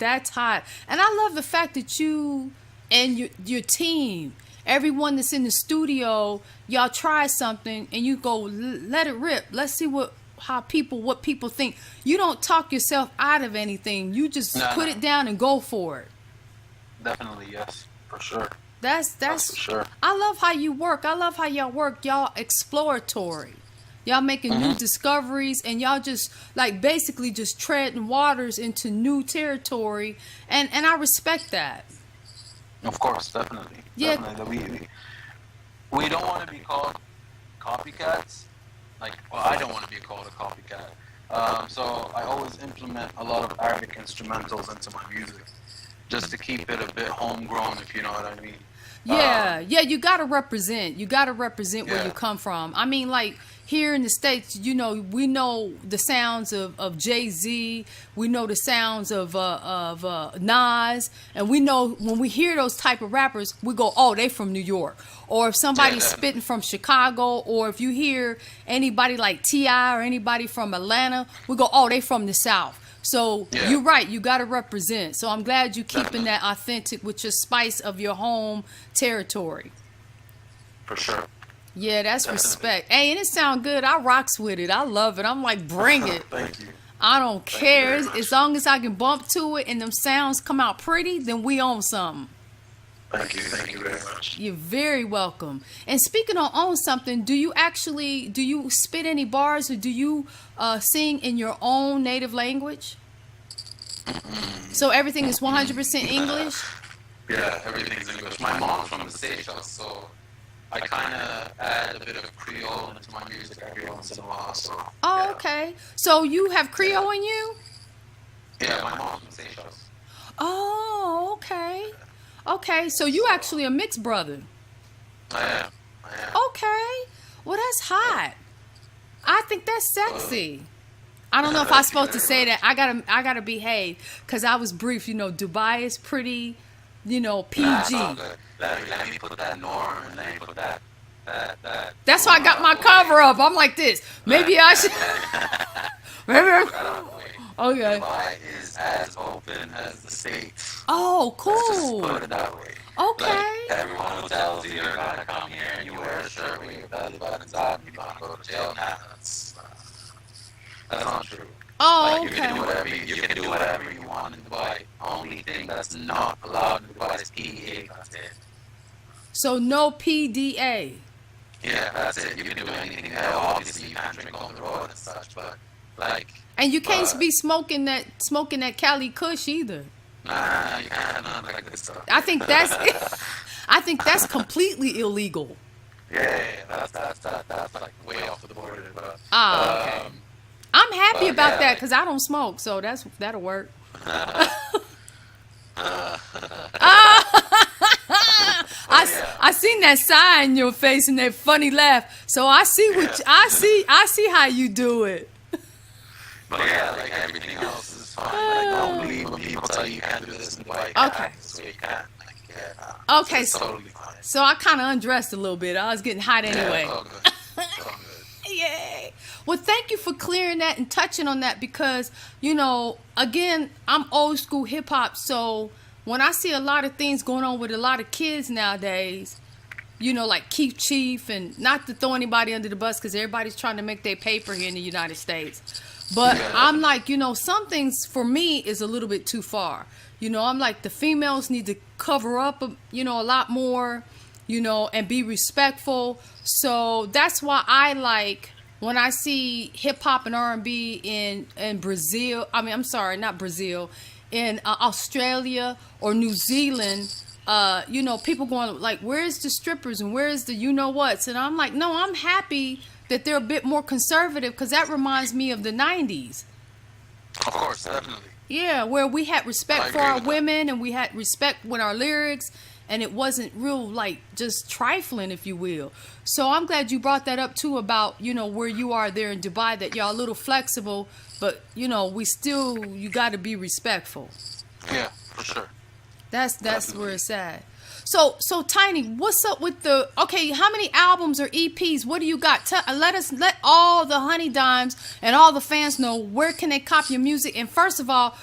that's hot. And I love the fact that you and your team, everyone that's in the studio, y'all try something and you go, let it rip. Let's see what people think. You don't talk yourself out of anything. You just put it down and go for it. Definitely, yes, for sure. That's for sure. I love how you work. I love how y'all work. Y'all exploratory. Y'all making new discoveries, and y'all just like basically just treading waters into new territory, and I respect that. Of course, definitely. Yeah. Definitely. We don't want to be called copycats. Like, well, I don't want to be called a copycat. So I always implement a lot of Arabic instrumentals into my music, just to keep it a bit homegrown, if you know what I mean. Yeah, you gotta represent. You gotta represent where you come from. I mean, like here in the States, you know, we know the sounds of Jay-Z. We know the sounds of Nas, and we know when we hear those type of rappers, we go, oh, they from New York. Or if somebody's spitting from Chicago, or if you hear anybody like T.I. or anybody from Atlanta, we go, oh, they from the South. So you're right, you got to represent. So I'm glad you keeping that authentic with your spice of your home territory. For sure. Yeah, that's respect. Hey, and it sound good. I rocks with it. I love it. I'm like, bring it. Thank you. I don't care. As long as I can bump to it and them sounds come out pretty, then we own something. Thank you very much. You're very welcome. And speaking of own something, do you spit any bars, or do you sing in your own native language? So everything is 100% English? Yeah, everything's English. My mom's from the Seychelles, so I kind of add a bit of Creole into my music every once in a while. So, okay. So you have Creole in you? Yeah, my mom's from Seychelles. Oh, okay. Okay, so you actually a mixed brother. I am. Okay. Well, that's hot. I think that's sexy. I don't know if I'm supposed to say that. I gotta behave, because I was brief. You know, Dubai is pretty, PG. Let me put that norm, and let me put that. That's why I got my cover up. I'm like this. Maybe I should. Okay. Dubai is as open as the States. Oh, cool. Let's just put it that way. Okay. Like, everyone who tells you you're gonna come here and you wear a shirt with your belly button's out and you're gonna go to jail, that's not true. Oh, like, you can do whatever you want in Dubai. Only thing that's not allowed in Dubai is PDA. That's it. So no PDA. Yeah, that's it. You can do anything. Obviously, you can't drink on the road and such, but like. And you can't be smoking that Cali Kush either. Nah, you can't. None of that good stuff. I think that's completely illegal. Yeah, that's like way off the border. But, okay. I'm happy about that, because I don't smoke, so that'll work. I seen that sign in your face and that funny laugh, so I see how you do it. But yeah, like everything else is fine. Like, don't believe when people tell you can't do this in Dubai. Okay. So you can't. Like, yeah, okay. It's totally fine. So I kind of undressed a little bit. I was getting hot anyway. Yeah, it's all good. Yay. Well, thank you for clearing that and touching on that, because, again, I'm old school hip hop. So when I see a lot of things going on with a lot of kids nowadays, like Keith Chief, and not to throw anybody under the bus, because everybody's trying to make their paper here in the United States. But I'm like, some things for me is a little bit too far. I'm like, the females need to cover up, a lot more, and be respectful. So that's why I like when I see hip hop and R&B in Brazil. I mean, I'm sorry, not Brazil, in Australia or New Zealand. People going like, where's the strippers and where's the whats? And I'm like, no, I'm happy that they're a bit more conservative, because that reminds me of the 90s. Of course, definitely. Yeah, where we had respect for our women, and we had respect with our lyrics, and it wasn't real, like, just trifling, if you will. So I'm glad you brought that up, too, about, where you are there in Dubai, that y'all a little flexible, but, you got to be respectful. Yeah, for sure. That's where it's at. So Tiny, what's up with the? Okay, how many albums or EPs? What do you got? Let all the Honey Dimes and all the fans know where can they copy your music. And first of all,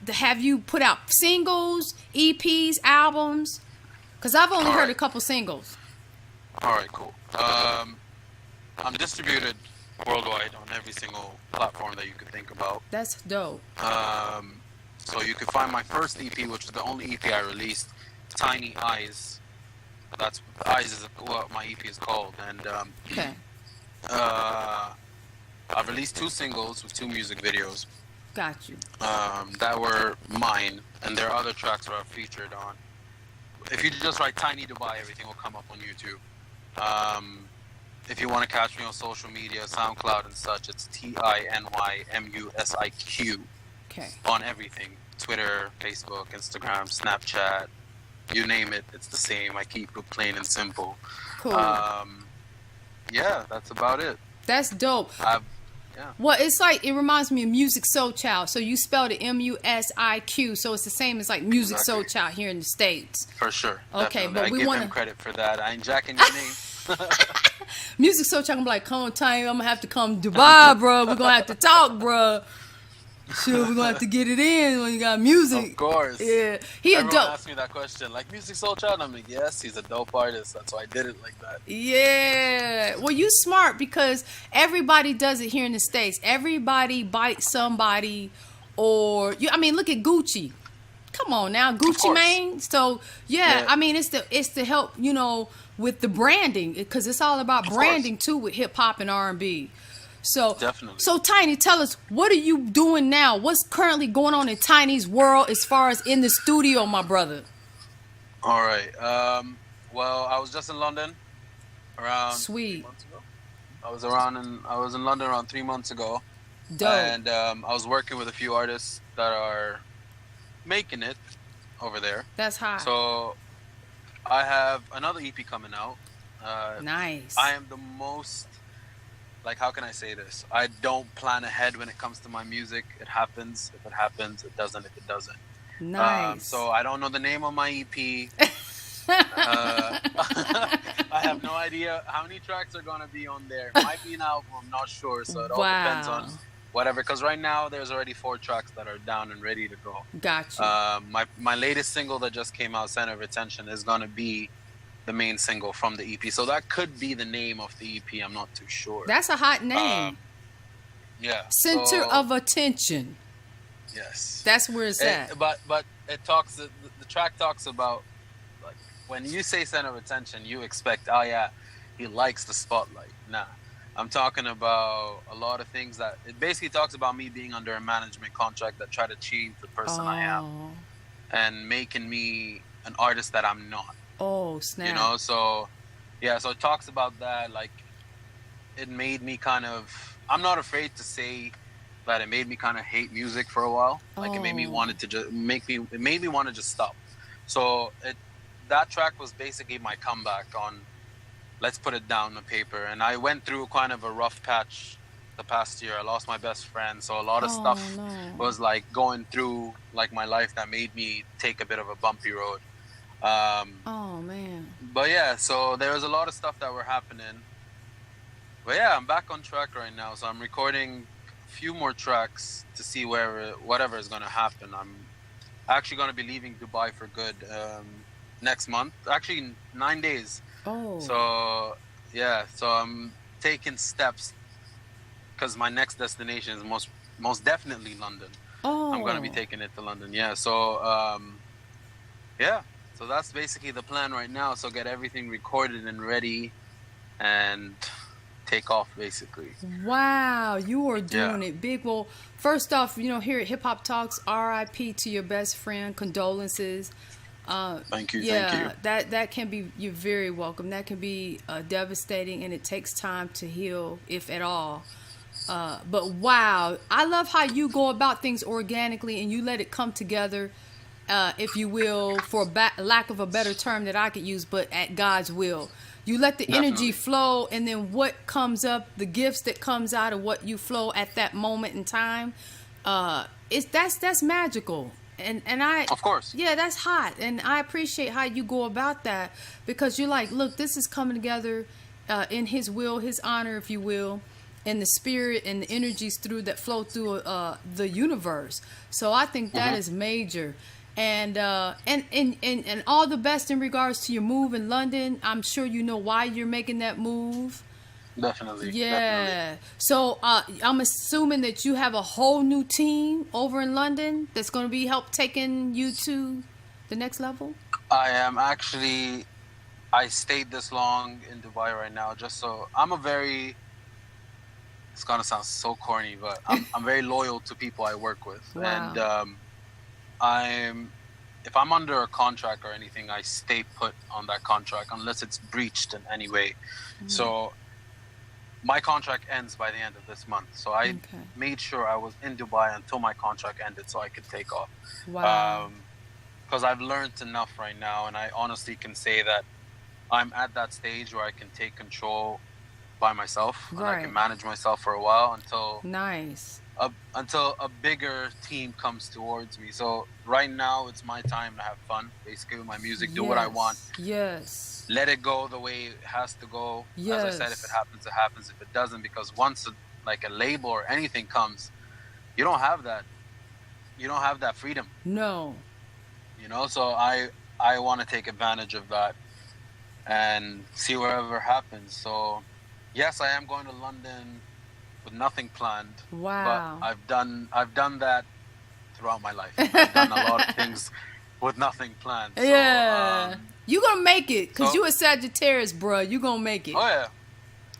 have you put out singles, EPs, albums? Because I've only heard a couple singles. All right, cool. I'm distributed worldwide on every single platform that you could think about. That's dope. So you can find my first EP, which is the only EP I released, Tiny Eyes. That's Eyes is what my EP is called, and Okay. I've released 2 singles with 2 music videos. Got you. That were mine, and there are other tracks that I've featured on. If you just write Tiny Dubai, everything will come up on YouTube. If you want to catch me on social media, SoundCloud and such, it's TinyMusiq. Okay. On everything. Twitter, Facebook, Instagram, Snapchat, you name it, it's the same. I keep it plain and simple. Cool. Yeah, that's about it. That's dope. Yeah. Well, it's like, it reminds me of Music Soul Child. So you spelled it MUSIQ. So it's the same as like Music Soul Child here in the States. For sure. Okay, definitely. but we give want them credit for that. I ain't jacking your name. Music Soul Child, I'm like, come on, Tiny, I'm gonna have to come to Dubai, bro. We're gonna have to talk, bro. Sure, we're gonna have to get it in when you got music. Of course. Yeah. He Everyone a dope. asked me that question. Like, Music Soul Child? I'm like, yes, he's a dope artist. That's why I did it like that. Yeah. Well, you smart because everybody does it here in the States. Everybody bites somebody, or look at Gucci. Come on now, Gucci Mane. So yeah, I mean, it's to help, with the branding, because it's all about branding too with hip hop and R&B. So definitely. So Tiny, tell us, what are you doing now? What's currently going on in Tiny's world as far as in the studio, my brother? All right. Well, I was just in London around 3 months ago. I was in London around 3 months ago. Dope. And I was working with a few artists that are making it over there. That's hot. So I have another EP coming out. Nice. I am the most, how can I say this? I don't plan ahead when it comes to my music. It happens. If it happens, it doesn't. If it doesn't. Nice. So I don't know the name of my EP. I have no idea how many tracks are going to be on there. It might be an album. I'm not sure. So it all depends on whatever. Because right now, there's already 4 tracks that are down and ready to go. Gotcha. My latest single that just came out, Center of Attention, is going to be the main single from the EP. So that could be the name of the EP. I'm not too sure. That's a hot name. Yeah. Center of Attention. Yes. That's where it's at. But it talks, the track talks about, when you say center of attention, you expect, oh yeah, he likes the spotlight. Nah. I'm talking about a lot of things that, it basically talks about me being under a management contract that try to change the person I am and making me an artist that I'm not. Oh, snap. So yeah, so it talks about that. It made me kind of, I'm not afraid to say that it made me kind of hate music for a while. It made me want to just it made me want to just stop. So that track was basically my comeback on, let's put it down on paper. And I went through kind of a rough patch the past year. I lost my best friend, so a lot of stuff was going through my life that made me take a bit of a bumpy road. Oh man. But yeah, so there was a lot of stuff that were happening. But yeah, I'm back on track right now. So I'm recording a few more tracks to see whatever is going to happen. I'm actually going to be leaving Dubai for good next month. Actually, in 9 days. Oh. So yeah, so I'm taking steps because my next destination is most definitely London. Oh. I'm going to be taking it to London. Yeah. So yeah. So that's basically the plan right now. So get everything recorded and ready and take off, basically. Wow, you are doing it big. Well, first off, here at Hip Hop Talkx, R.I.P. to your best friend. Condolences. Thank you. Yeah, that can be, you're very welcome. That can be devastating, and it takes time to heal, if at all. But wow, I love how you go about things organically and you let it come together. If you will, for lack of a better term that I could use, but at God's will. You let the energy flow, and then what comes up, the gifts that comes out of what you flow at that moment in time, that's magical. and I, Of course. yeah, that's hot, and I appreciate how you go about that, because you're like, look, this is coming together in His will, His honor, if you will, and the spirit and the energies through that flow through the universe. So I think that is major. And all the best in regards to your move in London. I'm sure you know why you're making that move. Definitely. Yeah. Definitely. So I'm assuming that you have a whole new team over in London that's going to be help taking you to the next level. I am actually. I stayed this long in Dubai right now, just so I'm a very. It's gonna sound so corny, but I'm very loyal to people I work with, Wow. and if I'm under a contract or anything, I stay put on that contract unless it's breached in any way. So my contract ends by the end of this month. So I made sure I was in Dubai until my contract ended so I could take off. Wow. Because I've learned enough right now, and I honestly can say that I'm at that stage where I can take control by myself, and I can manage myself for a while until Nice. until a bigger team comes towards me. So right now it's my time to have fun, basically, with my music, do what I want, Yes. let it go the way it has to go. Yes. As I said, if it happens, it happens. If it doesn't, because once like a label or anything comes, you don't have that freedom, No. you know. So I want to take advantage of that and see whatever happens. So yes, I am going to London with nothing planned. Wow. But I've done that throughout my life. I've done a lot of things with nothing planned. So, Yeah. You gonna make it, because so- you a Sagittarius, bro. You gonna make it. Oh yeah.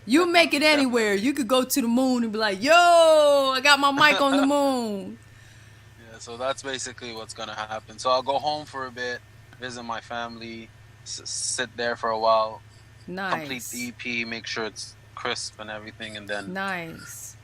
You'll make it anywhere. You could go to the moon and be like, yo, I got my mic on the moon. Yeah. So that's basically what's gonna happen. So I'll go home for a bit, visit my family, sit there for a while, complete Nice. the EP, make sure it's crisp and everything, and then Nice.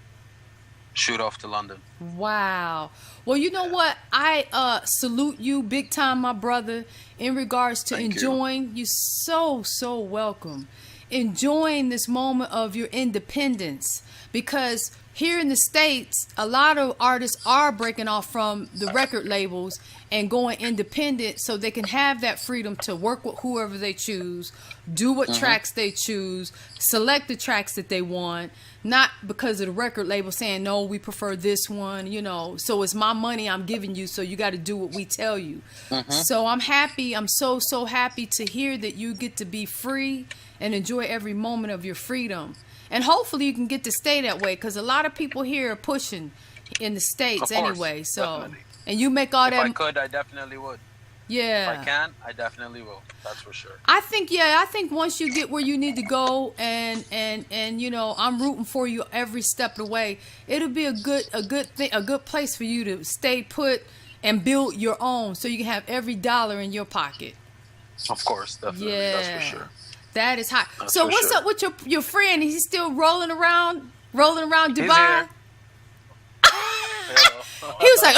shoot off to London. Wow. Well, you know what? I salute you big time, my brother, in regards to Thank you. enjoying. You so welcome. Enjoying this moment of your independence, because here in the States, a lot of artists are breaking off from the record labels and going independent so they can have that freedom to work with whoever they choose, do what tracks they choose, select the tracks that they want, not because of the record label saying, no, we prefer this one, you know, so it's my money I'm giving you, so you got to do what we tell you. So I'm happy. I'm so happy to hear that you get to be free and enjoy every moment of your freedom. And hopefully you can get to stay that way, because a lot of people here are pushing in the States Of course, anyway. So, definitely. and you make all If that. I could, I definitely would. Yeah. If I can, I definitely will. That's for sure. I think once you get where you need to go, and you know, I'm rooting for you every step of the way. It'll be a good place for you to stay put and build your own, so you can have every dollar in your pocket. Of course, definitely. Yeah. That's for sure. That is hot. That's So for what's sure. up with your friend? Is he still rolling around Dubai? He's here. He was like,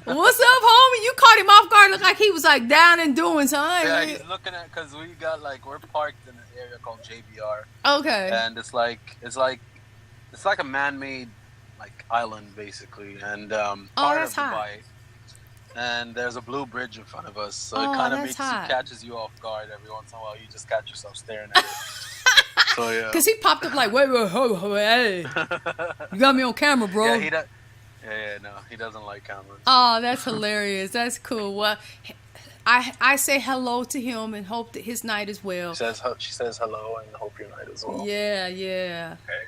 what's up, homie? You caught him off guard. Looked like he was like down and doing something. Yeah, he's looking at, because we got we're parked in an area called JBR, Okay. and it's like a man-made island basically, and part that's of hot. Dubai. And there's a blue bridge in front of us, so Oh, it kind of that's makes hot. catches you off guard every once in a while. You just catch yourself staring at it. So yeah. Because he popped up like, wait, hey. You got me on camera, bro. Yeah, no, he doesn't like cameras. Oh, that's hilarious. That's cool. Well, I say hello to him and hope that his night is well. She says hello and hope your night as well. Yeah. Okay.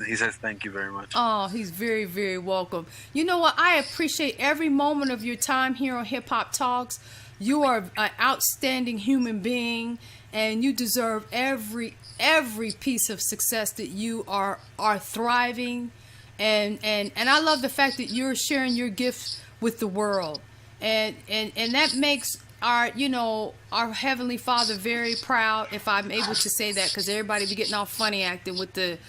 He says thank you very much. Oh, he's very welcome. You know what? I appreciate every moment of your time here on Hip Hop Talks. You are an outstanding human being, and you deserve every piece of success that you are thriving. And I love the fact that you're sharing your gifts with the world. And that makes our Heavenly Father very proud, if I'm able to say that, because everybody be getting all funny acting with the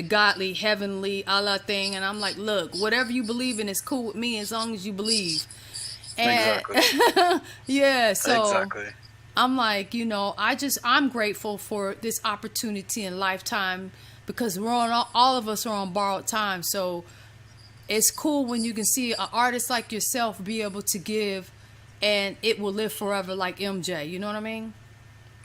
godly, heavenly, Allah thing. And I'm like, look, whatever you believe in is cool with me as long as you believe. And, Exactly. yeah, so Exactly. I'm like, I'm grateful for this opportunity in lifetime, because all of us are on borrowed time. So it's cool when you can see an artist like yourself be able to give, and it will live forever, like MJ. You know what I mean?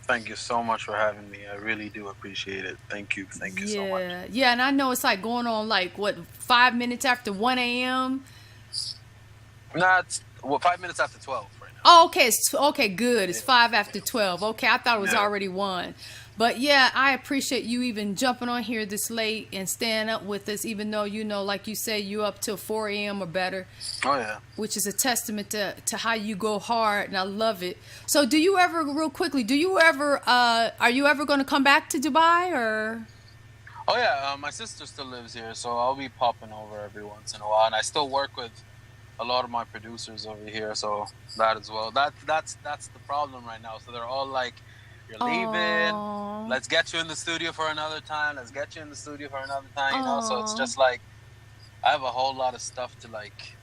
Thank you so much for having me. I really do appreciate it. Thank you so much. Yeah, and I know it's like going on like what 5 minutes after 1 a.m. Nah, it's 5 minutes after 12 right now. Oh, okay, okay, good. It's 5 after 12. Okay, I thought it was already 1. But yeah, I appreciate you even jumping on here this late and staying up with us, even though, you know, like you say, you up till 4 a.m. or better. Oh, yeah. Which is a testament to how you go hard, and I love it. So do you ever, real quickly, are you ever going to come back to Dubai, or? Oh, yeah, my sister still lives here, so I'll be popping over every once in a while, and I still work with a lot of my producers over here, so that as well. That's the problem right now. So they're all like, you're leaving. Aww. Let's get you in the studio for another time. You know. So it's just like I have a whole lot of stuff to like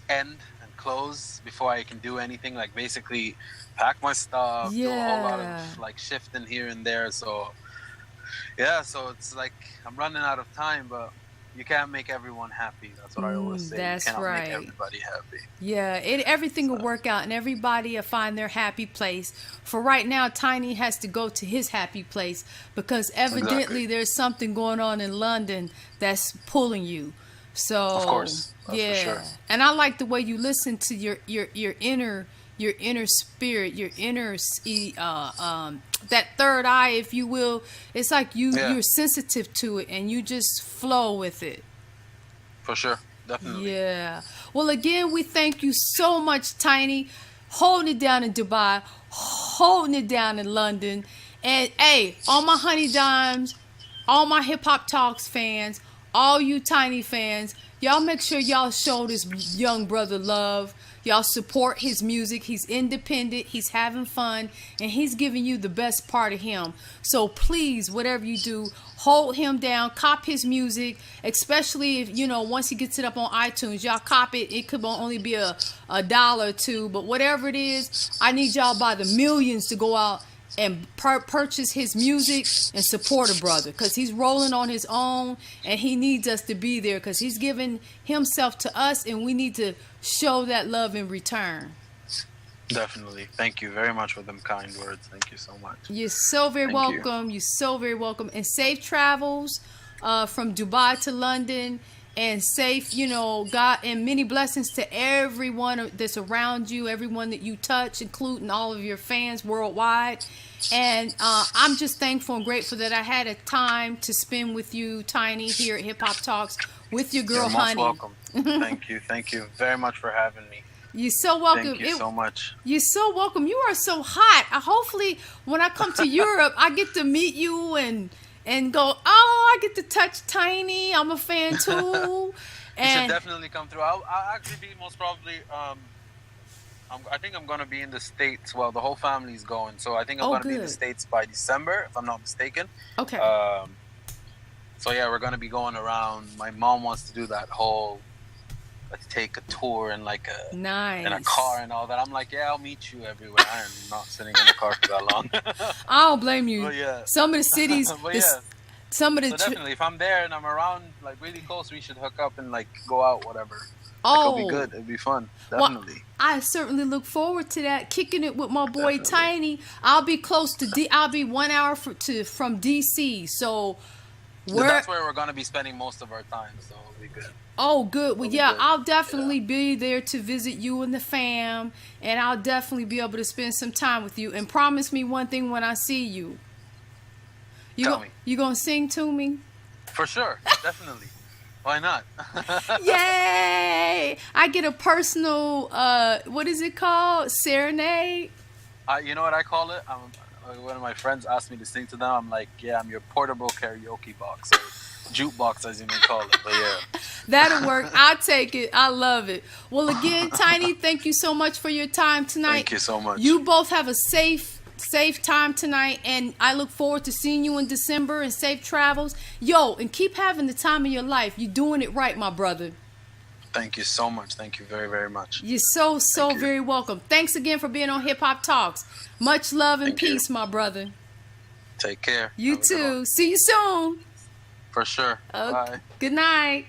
end and close before I can do anything. Like basically pack my stuff, do a whole lot of like shifting here and there. So yeah, so it's like I'm running out of time, but you can't make everyone happy. That's what I always say. That's you cannot right. make everybody happy. Yeah, everything will work out, and everybody will find their happy place. For right now, Tiny has to go to his happy place because evidently there's something going on in London that's pulling you. So of course, that's for sure. And I like the way you listen to your inner spirit, your inner that third eye, if you will. It's like you're sensitive to it and you just flow with it. For sure, definitely. Yeah. Well, again, we thank you so much, Tiny, holding it down in Dubai, holding it down in London. And hey, all my Honey Dimes, all my Hip Hop Talks fans, all you Tiny fans, y'all make sure y'all show this young brother love. Y'all support his music. He's independent. He's having fun. And he's giving you the best part of him. So please, whatever you do, hold him down. Cop his music. Especially if, you know, once he gets it up on iTunes, y'all cop it. It could only be a $1 or $2. But whatever it is, I need y'all by the millions to go out and purchase his music and support a brother, because he's rolling on his own and he needs us to be there because he's giving himself to us, and we need to show that love in return. Definitely. Thank you very much for them kind words. Thank you so much. You're so very welcome. You're so very welcome. And safe travels from Dubai to London, and safe, you know, God, and many blessings to everyone that's around you, everyone that you touch, including all of your fans worldwide. And I'm just thankful and grateful that I had a time to spend with you, Tiny, here at Hip Hop Talks with your girl, Honey. You're most welcome. Thank you. Thank you very much for having me. You're so welcome. Thank you so much. You're so welcome. You are so hot. Hopefully, when I come to Europe, I get to meet you and go, oh, I get to touch Tiny. I'm a fan too. You should definitely come through. I'll actually be most probably, I think I'm going to be in the States. Well, the whole family's going. So I think I'm going to be in the States by December, if I'm not mistaken. Okay. So yeah, we're going to be going around. My mom wants to do that whole, let's take a tour in like a in a car and all that. I'm like, yeah, I'll meet you everywhere. I am not sitting in the car for that long. I don't blame you. But yeah. Some of the cities, some of the definitely, if I'm there and I'm around like really close, we should hook up and like go out, whatever. Oh, it'll be good. It'll be fun. Definitely. Well, I certainly look forward to that. Kicking it with my boy Tiny. I'll be close to I'll be 1 hour from DC. So that's where we're gonna be spending most of our time. So it'll be good. Oh, good. Well, yeah, I'll definitely be there to visit you and the fam, and I'll definitely be able to spend some time with you. And promise me one thing when I see you. Tell me. You gonna sing to me? For sure, definitely. Why not? Yay! I get a personal, what is it called? Serenade? You know what I call it? One of my friends asked me to sing to them. I'm like, yeah, I'm your portable karaoke box, or jukebox as you may call it. But yeah. That'll work. I'll take it. I love it. Well, again, Tiny, thank you so much for your time tonight. Thank you so much. You both have a safe time tonight, and I look forward to seeing you in December, and safe travels. Yo, and keep having the time of your life. You're doing it right, my brother. Thank you so much. Thank you very, very much. You're so very welcome. Thanks again for being on Hip Hop Talks. Much love and peace, my brother. Take care. You too. See you soon. For sure. Okay. Bye. Good night.